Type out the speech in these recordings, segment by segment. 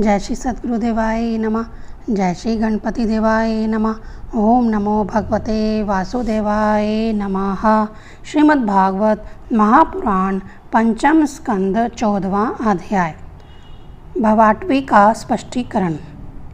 जय श्री सद्गुरुदेवाय नमः। जय श्री गणपति देवाय नमः। ओम नमो भगवते वासुदेवाय नमः। श्रीमद् भागवत महापुराण पंचम स्कंद 14वां अध्याय। भवाटवी का स्पष्टीकरण।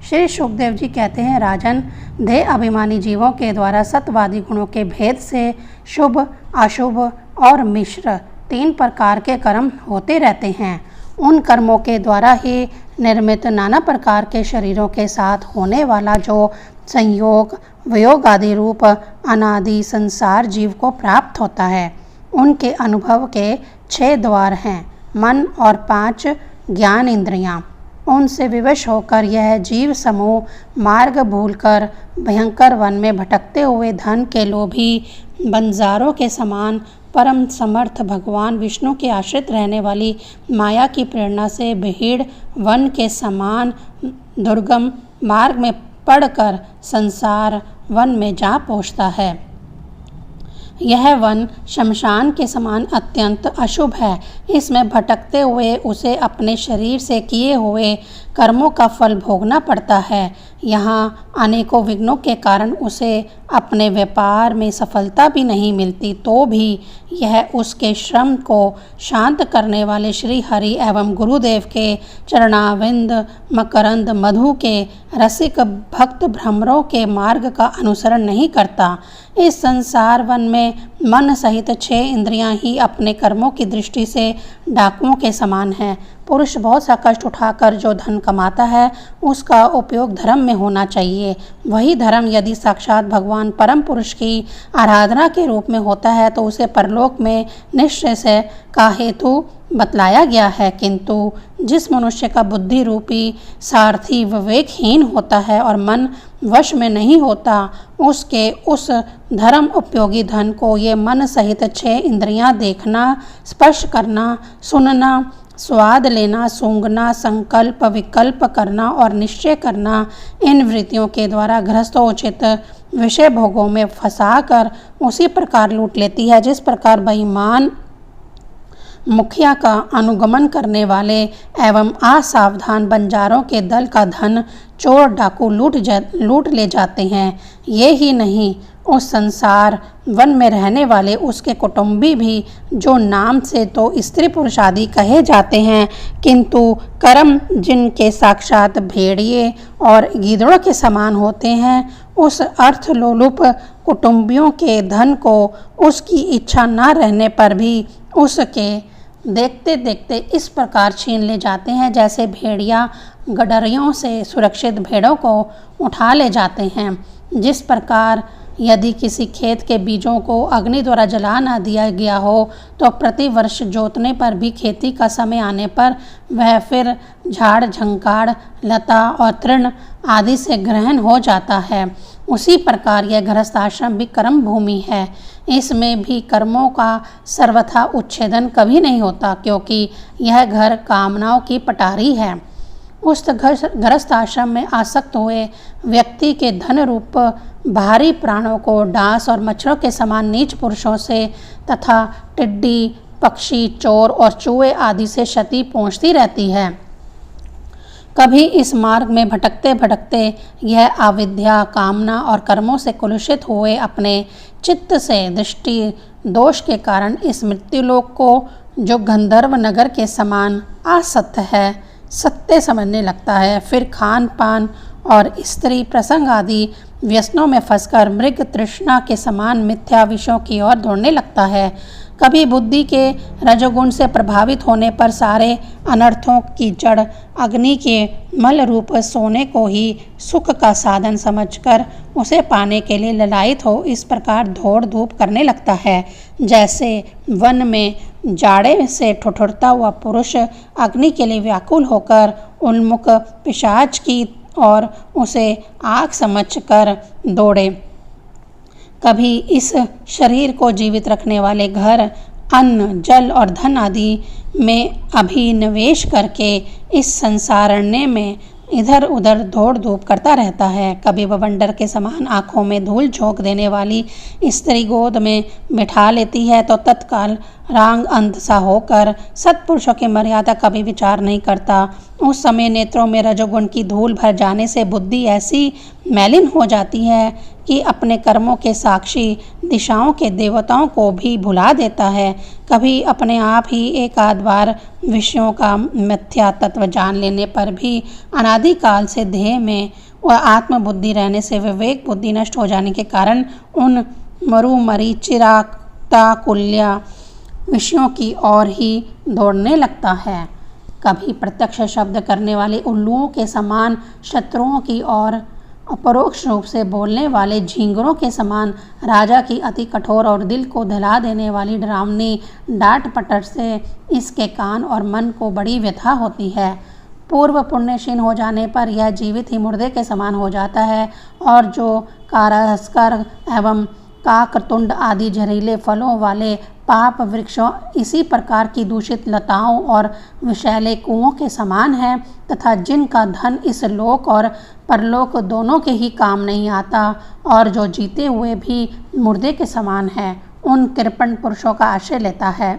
श्री सुखदेव जी कहते हैं, राजन, देह अभिमानी जीवों के द्वारा सत्यवादी गुणों के भेद से शुभ, अशुभ और मिश्र 3 प्रकार के कर्म होते रहते हैं। उन कर्मों के द्वारा ही निर्मित नाना प्रकार के शरीरों के साथ होने वाला जो संयोग, वियोग आदि रूप अनादि संसार जीव को प्राप्त होता है, उनके अनुभव के 6 द्वार हैं, मन और 5 ज्ञान इंद्रियां। उनसे विवश होकर यह जीव समूह मार्ग भूलकर भयंकर वन में भटकते हुए धन के लोभी बंजारों के समान परम समर्थ भगवान विष्णु के आश्रित रहने वाली माया की प्रेरणा से भीड़ वन के समान दुर्गम मार्ग में पड़कर संसार वन में जा पहुँचता है। यह वन शमशान के समान अत्यंत अशुभ है। इसमें भटकते हुए उसे अपने शरीर से किए हुए कर्मों का फल भोगना पड़ता है। यहाँ अनेकों विघ्नों के कारण उसे अपने व्यापार में सफलता भी नहीं मिलती, तो भी यह उसके श्रम को शांत करने वाले श्री हरि एवं गुरुदेव के चरणाविंद मकरंद मधु के रसिक भक्त भ्रमरों के मार्ग का अनुसरण नहीं करता। इस संसार वन में मन सहित 6 इंद्रियां ही अपने कर्मों की दृष्टि से डाकुओं के समान हैं। पुरुष बहुत सा कष्ट उठाकर जो धन कमाता है, उसका उपयोग धर्म में होना चाहिए। वही धर्म यदि साक्षात भगवान परम पुरुष की आराधना के रूप में होता है तो उसे परलोक में निश्चय का हेतु बतलाया गया है। किंतु जिस मनुष्य का बुद्धि रूपी सारथी विवेकहीन होता है और मन वश में नहीं होता, उसके उस धर्म उपयोगी धन को ये मन सहित 6 इंद्रियां देखना, स्पर्श करना, सुनना, स्वाद लेना, सूंघना, संकल्प विकल्प करना और निश्चय करना, इन वृत्तियों के द्वारा गृहस्थोचित विषय भोगों में फंसाकर उसी प्रकार लूट लेती है जिस प्रकार बेईमान मुखिया का अनुगमन करने वाले एवं असावधान बंजारों के दल का धन चोर डाकू लूट ले जाते हैं। ये ही नहीं, उस संसार वन में रहने वाले उसके कुटुंबी भी, जो नाम से तो स्त्री पुरुष आदि कहे जाते हैं, किंतु कर्म जिनके साक्षात भेड़िए और गीदड़ों के समान होते हैं, उस अर्थलोलुप कुटुंबियों के धन को उसकी इच्छा न रहने पर भी उसके देखते देखते इस प्रकार छीन ले जाते हैं जैसे भेड़िया गडरियों से सुरक्षित भेड़ों को उठा ले जाते हैं। जिस प्रकार यदि किसी खेत के बीजों को अग्नि द्वारा जला न दिया गया हो तो प्रति वर्ष जोतने पर भी खेती का समय आने पर वह फिर झाड़ झंकार, लता और तृण आदि से ग्रहण हो जाता है, उसी प्रकार यह गृहस्थाश्रम भी कर्म भूमि है। इसमें भी कर्मों का सर्वथा उच्छेदन कभी नहीं होता, क्योंकि यह घर कामनाओं की पटारी है। उस गृहस्थ आश्रम में आसक्त हुए व्यक्ति के धन रूप भारी प्राणों को डांस और मच्छरों के समान नीच पुरुषों से तथा टिड्डी, पक्षी, चोर और चूहे आदि से क्षति पहुंचती रहती है। कभी इस मार्ग में भटकते भटकते यह अविद्या, कामना और कर्मों से कुलुषित हुए अपने चित्त से दृष्टि दोष के कारण इस मृत्युलोक को, जो गंधर्व नगर के समान असत्य है, सत्य समझने लगता है। फिर खान पान और स्त्री प्रसंग आदि व्यसनों में फंसकर मृग तृष्णा के समान मिथ्या विषयों की ओर दौड़ने लगता है। कभी बुद्धि के रजोगुण से प्रभावित होने पर सारे अनर्थों की जड़ अग्नि के मल रूप सोने को ही सुख का साधन समझकर उसे पाने के लिए ललायित हो इस प्रकार दौड़ धूप करने लगता है, जैसे वन में जाड़े से ठुठुरता हुआ पुरुष अग्नि के लिए व्याकुल होकर उन्मुख पिशाच की और उसे आग समझकर दौड़े। कभी इस शरीर को जीवित रखने वाले घर, अन्न, जल और धन आदि में अभिनिवेश करके इस संसारण्य में इधर उधर दौड़ धूप करता रहता है। कभी बवंडर के समान आंखों में धूल झोंक देने वाली स्त्री गोद में बिठा लेती है तो तत्काल रांग अंध सा होकर सत्पुरुषों की मर्यादा कभी विचार नहीं करता। उस समय नेत्रों में रजोगुण की धूल भर जाने से बुद्धि ऐसी मैलिन हो जाती है कि अपने कर्मों के साक्षी दिशाओं के देवताओं को भी भुला देता है। कभी अपने आप ही एक आध बार विषयों का मिथ्या तत्व जान लेने पर भी अनादिकाल से देह में वह आत्मबुद्धि रहने से विवेक बुद्धि नष्ट हो जाने के कारण उन मरुमरी चिराक्ताकुल्या विषयों की ओर ही दौड़ने लगता है। कभी प्रत्यक्ष शब्द करने वाले उल्लुओं के समान शत्रुओं की ओर अपरोक्ष रूप से बोलने वाले झींगरों के समान राजा की अति कठोर और दिल को दहला देने वाली डरावनी डांट पटट से इसके कान और मन को बड़ी व्यथा होती है। पूर्व पुण्यशील हो जाने पर यह जीवित ही मुर्दे के समान हो जाता है और जो कारस्कर एवं काकतुंड आदि जहरीले फलों वाले पाप वृक्षों इसी प्रकार की दूषित लताओं और विषैले कुओं के समान है तथा जिनका धन इस लोक और परलोक दोनों के ही काम नहीं आता और जो जीते हुए भी मुर्दे के समान है, उन कृपण पुरुषों का आश्रय लेता है।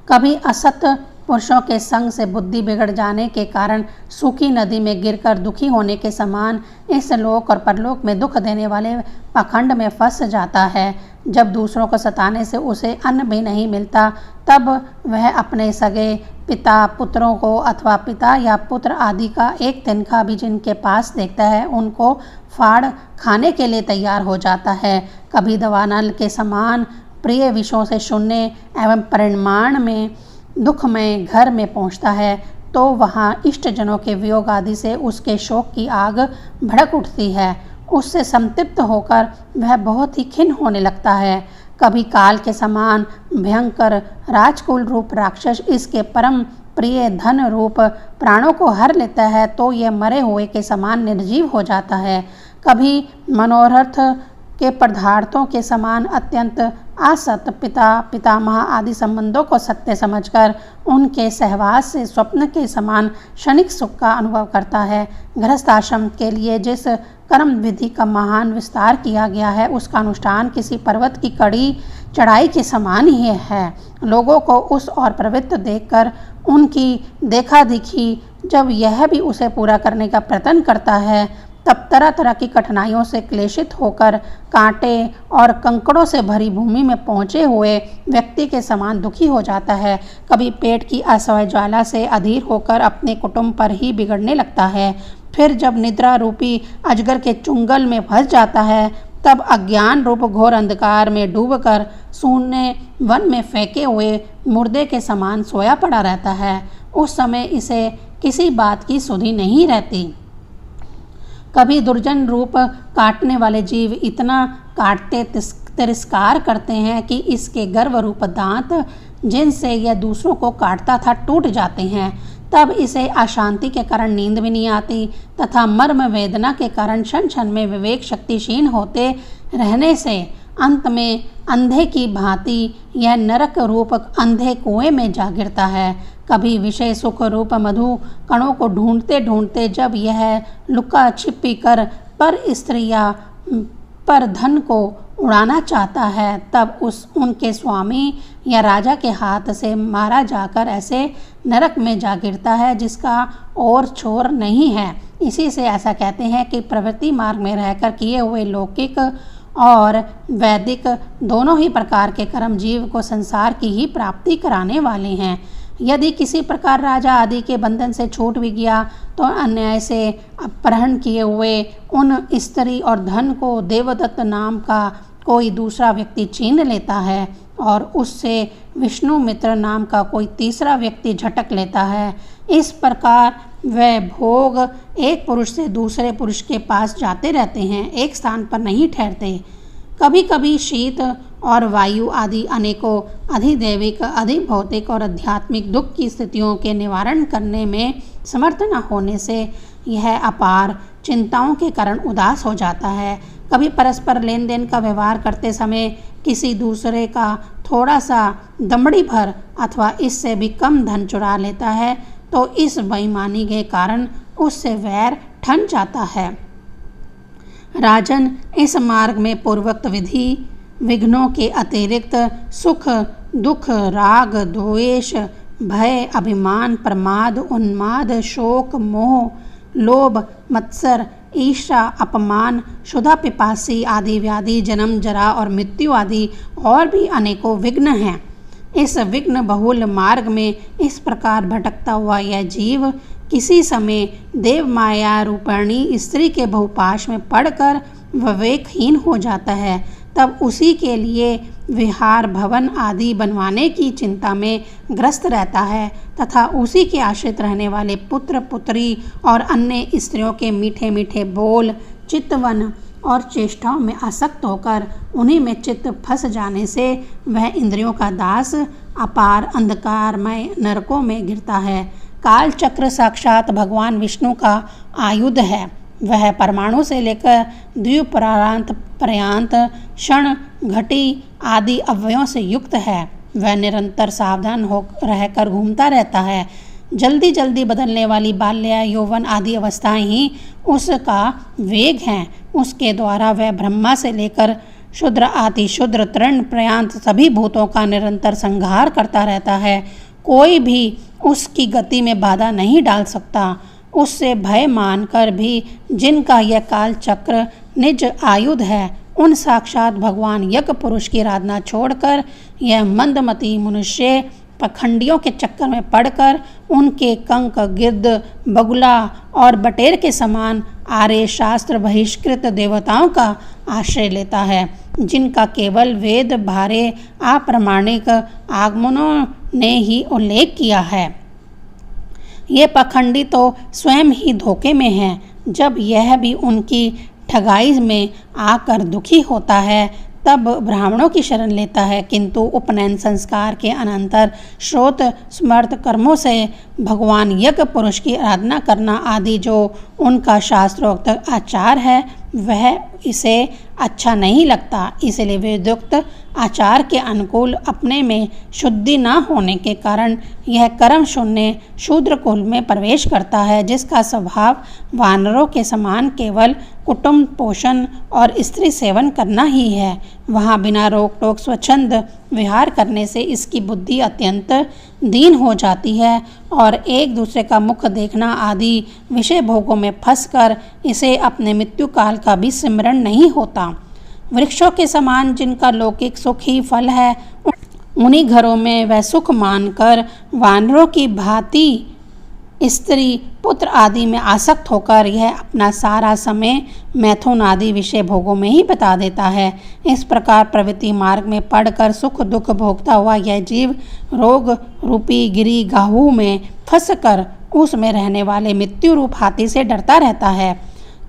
कभी असत पुरुषों के संग से बुद्धि बिगड़ जाने के कारण सूखी नदी में गिरकर दुखी होने के समान इस लोक और परलोक में दुख देने वाले पाखंड में फंस जाता है। जब दूसरों को सताने से उसे अन्न भी नहीं मिलता तब वह अपने सगे पिता पुत्रों को अथवा पिता या पुत्र आदि का एक तिनका भी जिनके पास देखता है उनको फाड़ खाने के लिए तैयार हो जाता है। कभी दवानल के समान प्रिय विषयों से शून्य एवं परिमाण में दुखमय घर में पहुंचता है तो वहाँ इष्टजनों के वियोग आदि से उसके शोक की आग भड़क उठती है। उससे संतृप्त होकर वह बहुत ही खिन्न होने लगता है। कभी काल के समान भयंकर राजकुल रूप राक्षस इसके परम प्रिय धन रूप प्राणों को हर लेता है तो यह मरे हुए के समान निर्जीव हो जाता है। कभी मनोरथ के पदार्थों के समान अत्यंत असत पिता पितामह आदि संबंधों को सत्य समझकर उनके सहवास से स्वप्न के समान क्षणिक सुख का अनुभव करता है। गृहस्थ आश्रम के लिए जिस कर्म विधि का महान विस्तार किया गया है उसका अनुष्ठान किसी पर्वत की कड़ी चढ़ाई के समान ही है। लोगों को उस और प्रवृत्त देखकर उनकी देखा दिखी जब यह भी उसे पूरा करने का प्रयत्न करता है तब तरह तरह की कठिनाइयों से क्लेशित होकर कांटे और कंकड़ों से भरी भूमि में पहुँचे हुए व्यक्ति के समान दुखी हो जाता है। कभी पेट की असह्य ज्वाला से अधीर होकर अपने कुटुंब पर ही बिगड़ने लगता है। फिर जब निद्रा रूपी अजगर के चुंगल में फंस जाता है तब अज्ञान रूप घोर अंधकार में डूबकर शून्य वन में फेंके हुए मुर्दे के समान सोया पड़ा रहता है। उस समय इसे किसी बात की सुधि नहीं रहती। कभी दुर्जन रूप काटने वाले जीव इतना काटते तिरस्कार करते हैं कि इसके गर्व रूप दांत जिनसे यह दूसरों को काटता था टूट जाते हैं। तब इसे अशांति के कारण नींद भी नहीं आती तथा मर्म वेदना के कारण क्षण क्षण में विवेक शक्ति क्षीण होते रहने से अंत में अंधे की भांति यह नरक रूप अंधे कुएं में जा गिरता है। कभी विषय सुख रूप मधु कणों को ढूंढते ढूंढते जब यह लुका छिपी कर पर स्त्रियां पर धन को उड़ाना चाहता है तब उनके स्वामी या राजा के हाथ से मारा जाकर ऐसे नरक में जा गिरता है जिसका और छोर नहीं है। इसी से ऐसा कहते हैं कि प्रवृत्ति मार्ग में रहकर किए हुए लौकिक और वैदिक दोनों ही प्रकार के कर्म जीव को संसार की ही प्राप्ति कराने वाले हैं। यदि किसी प्रकार राजा आदि के बंधन से छूट भी गया तो अन्याय से अपहरण किए हुए उन स्त्री और धन को देवदत्त नाम का कोई दूसरा व्यक्ति छीन लेता है और उससे विष्णु मित्र नाम का कोई तीसरा व्यक्ति झटक लेता है। इस प्रकार वह भोग एक पुरुष से दूसरे पुरुष के पास जाते रहते हैं, एक स्थान पर नहीं ठहरते। कभी कभी शीत और वायु आदि अनेकों अधिदैविक अधिभौतिक और आध्यात्मिक दुख की स्थितियों के निवारण करने में समर्थ न होने से यह अपार चिंताओं के कारण उदास हो जाता है। कभी परस्पर लेन देन का व्यवहार करते समय किसी दूसरे का थोड़ा सा दमड़ी भर अथवा इससे भी कम धन चुरा लेता है तो इस बेईमानी के कारण उससे वैर ठन जाता है। राजन, इस मार्ग में पूर्वोक्त विधि विघ्नों के अतिरिक्त सुख, दुख, राग, द्वेष, भय, अभिमान, प्रमाद, उन्माद, शोक, मोह, लोभ, मत्सर, ईर्ष्या, अपमान, क्षुधा, पिपासी आदि व्याधि, जन्म, जरा और मृत्यु आदि और भी अनेकों विघ्न हैं। इस विघ्न बहुल मार्ग में इस प्रकार भटकता हुआ यह जीव किसी समय देव माया रूपिणी स्त्री के बहुपाश में पड़कर विवेकहीन हो जाता है। तब उसी के लिए विहार भवन आदि बनवाने की चिंता में ग्रस्त रहता है तथा उसी के आश्रित रहने वाले पुत्र, पुत्री और अन्य स्त्रियों के मीठे मीठे बोल, चितवन और चेष्टाओं में आसक्त होकर उन्हीं में चित्त फंस जाने से वह इंद्रियों का दास अपार अंधकारमय नरकों में गिरता है। काल चक्र साक्षात भगवान विष्णु का आयुध है। वह परमाणु से लेकर द्वीपरांत पर्यंत क्षण, घटी आदि अवयवों से युक्त है। वह निरंतर सावधान हो रहकर घूमता रहता है। जल्दी जल्दी बदलने वाली बाल्य, यौवन आदि अवस्थाएं ही उसका वेग हैं। उसके द्वारा वह ब्रह्मा से लेकर शूद्र आदि शूद्र तृण पर्यंत सभी भूतों का निरंतर संहार करता रहता है। कोई भी उसकी गति में बाधा नहीं डाल सकता। उससे भय मानकर भी जिनका यह काल चक्र निज आयुध है, उन साक्षात भगवान यज्ञ पुरुष की आराधना छोड़कर यह मंदमती मनुष्य पखंडियों के चक्कर में पड़कर उनके कंक, गिद्ध, बगुला और बटेर के समान आर्य शास्त्र बहिष्कृत देवताओं का आश्रय लेता है, जिनका केवल वेद भारे अप्रामाणिक आगमनों ने ही उल्लेख किया है। ये पखंडी तो स्वयं ही धोखे में हैं। जब यह भी उनकी ठगाई में आकर दुखी होता है तब ब्राह्मणों की शरण लेता है, किंतु उपनयन संस्कार के अनंतर श्रोत स्मृत कर्मों से भगवान यज्ञ पुरुष की आराधना करना आदि जो उनका शास्त्रोक्त आचार है वह इसे अच्छा नहीं लगता। इसलिए वेदोक्त आचार के अनुकूल अपने में शुद्धि न होने के कारण यह कर्म शून्य शूद्र कुल में प्रवेश करता है, जिसका स्वभाव वानरों के समान केवल कुटुंब पोषण और स्त्री सेवन करना ही है। वहाँ बिना रोक टोक स्वच्छंद विहार करने से इसकी बुद्धि अत्यंत दीन हो जाती है और एक दूसरे का मुख देखना आदि विषय भोगों में फंसकर इसे अपने मृत्यु काल का भी स्मरण नहीं होता। वृक्षों के समान जिनका लौकिक सुख ही फल है, उन्हीं घरों में वह सुख मानकर वानरों की भांति स्त्री पुत्र आदि में आसक्त होकर यह अपना सारा समय मैथुन आदि विषय भोगों में ही बिता देता है। इस प्रकार प्रवृत्ति मार्ग में पड़कर सुख दुख भोगता हुआ यह जीव रोग रूपी गिरी गाहू में फंसकर उसमें रहने वाले मृत्यु रूप हाथी से डरता रहता है।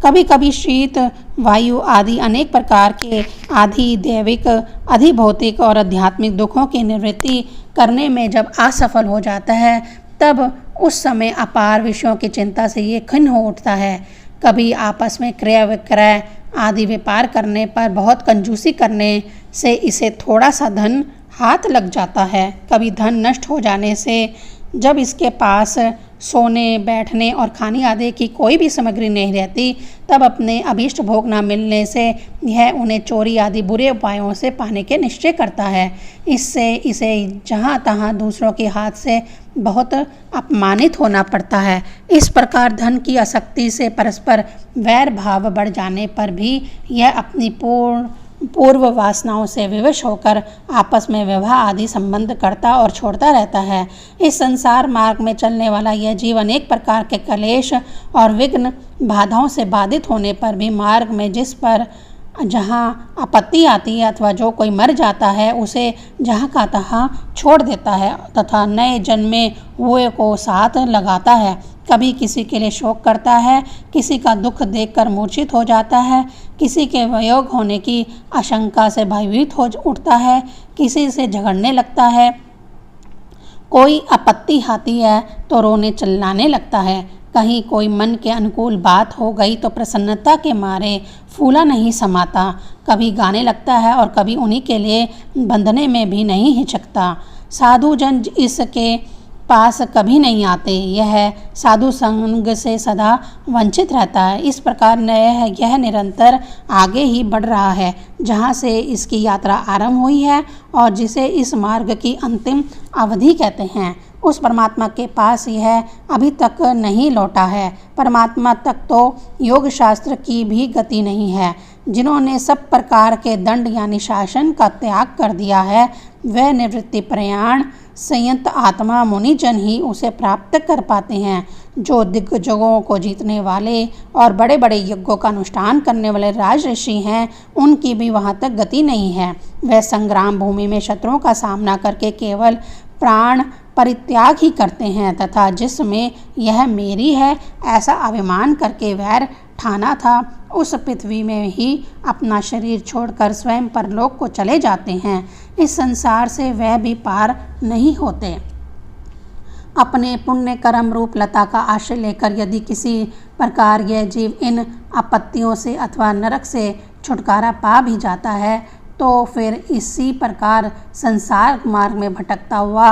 कभी कभी शीत वायु आदि अनेक प्रकार के आधि दैविक अधिभौतिक और आध्यात्मिक दुखों की निवृत्ति करने में जब असफल हो जाता है तब उस समय अपार विषयों की चिंता से ये खिन्न हो उठता है। कभी आपस में क्रय विक्रय आदि व्यापार करने पर बहुत कंजूसी करने से इसे थोड़ा सा धन हाथ लग जाता है। कभी धन नष्ट हो जाने से जब इसके पास सोने बैठने और खाने आदि की कोई भी सामग्री नहीं रहती तब अपने अभीष्ट भोग न मिलने से यह उन्हें चोरी आदि बुरे उपायों से पाने के निश्चय करता है। इससे इसे जहाँ तहाँ दूसरों के हाथ से बहुत अपमानित होना पड़ता है। इस प्रकार धन की आसक्ति से परस्पर वैर भाव बढ़ जाने पर भी यह अपनी पूर्व वासनाओं से विवश होकर आपस में विवाह आदि संबंध करता और छोड़ता रहता है। इस संसार मार्ग में चलने वाला यह जीव अनेक प्रकार के कलेश और विघ्न बाधाओं से बाधित होने पर भी मार्ग में जिस पर जहाँ आपत्ति आती है अथवा जो कोई मर जाता है उसे जहाँ का तहाँ छोड़ देता है तथा नए जन्मे हुए को साथ लगाता है। कभी किसी के लिए शोक करता है, किसी का दुख देखकर मूर्छित हो जाता है, किसी के वियोग होने की आशंका से भयभीत हो उठता है, किसी से झगड़ने लगता है, कोई आपत्ति आती है तो रोने चिल्लाने लगता है। कहीं कोई मन के अनुकूल बात हो गई तो प्रसन्नता के मारे फूला नहीं समाता, कभी गाने लगता है और कभी उन्हीं के लिए बंधने में भी नहीं हिचकता। साधु जन इसके पास कभी नहीं आते। यह साधु संग से सदा वंचित रहता है। इस प्रकार यह निरंतर आगे ही बढ़ रहा है जहाँ से इसकी यात्रा आरंभ हुई है और जिसे इस मार्ग की अंतिम अवधि कहते हैं। उस परमात्मा के पास यह अभी तक नहीं लौटा है। परमात्मा तक तो योग शास्त्र की भी गति नहीं है। जिन्होंने सब प्रकार के दंड यानी शासन का त्याग कर दिया है, वह निवृत्ति प्रयाण संयत आत्मा मुनिजन ही उसे प्राप्त कर पाते हैं। जो दिग्गजों को जीतने वाले और बड़े बड़े यज्ञों का अनुष्ठान करने वाले राज ऋषि हैं, उनकी भी वहाँ तक गति नहीं है। वह संग्राम भूमि में शत्रुओं का सामना करके केवल प्राण परित्याग ही करते हैं तथा जिसमें यह मेरी है ऐसा अभिमान करके वैर ठाना था, उस पृथ्वी में ही अपना शरीर छोड़कर स्वयं परलोक को चले जाते हैं। इस संसार से वह भी पार नहीं होते। अपने पुण्य कर्म रूप लता का आश्रय लेकर यदि किसी प्रकार यह जीव इन आपत्तियों से अथवा नरक से छुटकारा पा भी जाता है, तो फिर इसी प्रकार संसार मार्ग में भटकता हुआ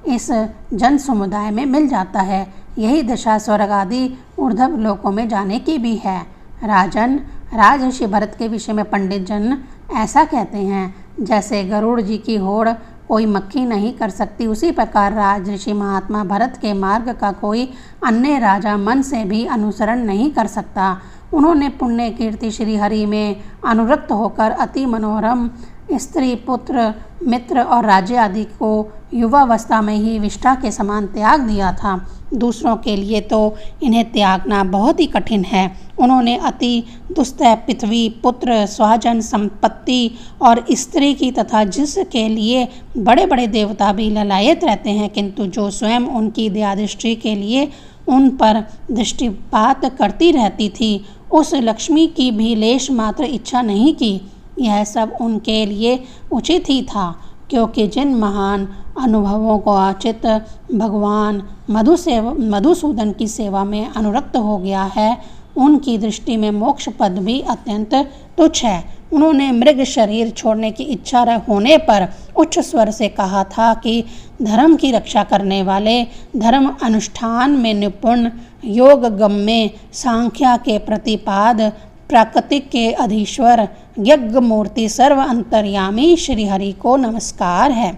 इस जन समुदाय में मिल जाता है। यही दशा स्वर्ग आदि ऊर्ध्व लोकों में जाने की भी है। राजन, राजऋषि भरत के विषय में पंडित जन ऐसा कहते हैं, जैसे गरुड़ जी की होड़ कोई मक्खी नहीं कर सकती, उसी प्रकार राजऋषि महात्मा भरत के मार्ग का कोई अन्य राजा मन से भी अनुसरण नहीं कर सकता। उन्होंने पुण्य कीर्ति श्री हरि में अनुरक्त होकर अति मनोरम स्त्री, पुत्र, मित्र और राज्य आदि को युवावस्था में ही विष्ठा के समान त्याग दिया था। दूसरों के लिए तो इन्हें त्यागना बहुत ही कठिन है। उन्होंने अति दुस्सह पृथ्वी, पुत्र, स्वजन, संपत्ति और स्त्री की तथा जिसके लिए बड़े बड़े देवता भी ललायत रहते हैं, किंतु जो स्वयं उनकी दयादृष्टि के लिए उन पर दृष्टिपात करती रहती थी, उस लक्ष्मी की भी लेश मात्र इच्छा नहीं की। यह सब उनके लिए उचित ही था, क्योंकि जिन महान अनुभवों को आचित भगवान मधुसूदन की सेवा में अनुरक्त हो गया है, उनकी दृष्टि में मोक्ष पद भी अत्यंत तुच्छ है। उन्होंने मृग शरीर छोड़ने की इच्छा होने पर उच्च स्वर से कहा था कि धर्म की रक्षा करने वाले, धर्म अनुष्ठान में निपुण, योग गम में सांख्या के प्रतिपाद, प्राकृतिक के अधीश्वर, यज्ञ मूर्ति, सर्व अंतर्यामी श्री हरि को नमस्कार है।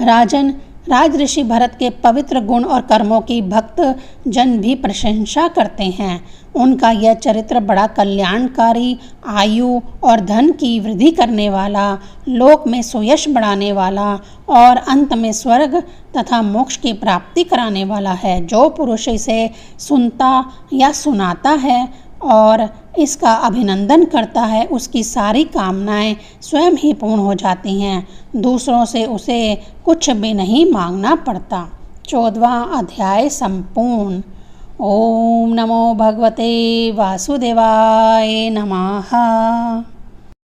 राजन, राजऋषि भरत के पवित्र गुण और कर्मों की भक्त जन भी प्रशंसा करते हैं। उनका यह चरित्र बड़ा कल्याणकारी, आयु और धन की वृद्धि करने वाला, लोक में सुयश बढ़ाने वाला और अंत में स्वर्ग तथा मोक्ष की प्राप्ति कराने वाला है। जो पुरुष इसे सुनता या सुनाता है और इसका अभिनंदन करता है, उसकी सारी कामनाएं स्वयं ही पूर्ण हो जाती हैं। दूसरों से उसे कुछ भी नहीं मांगना पड़ता। 14वां अध्याय संपूर्ण। ओम नमो भगवते वासुदेवाय नमः।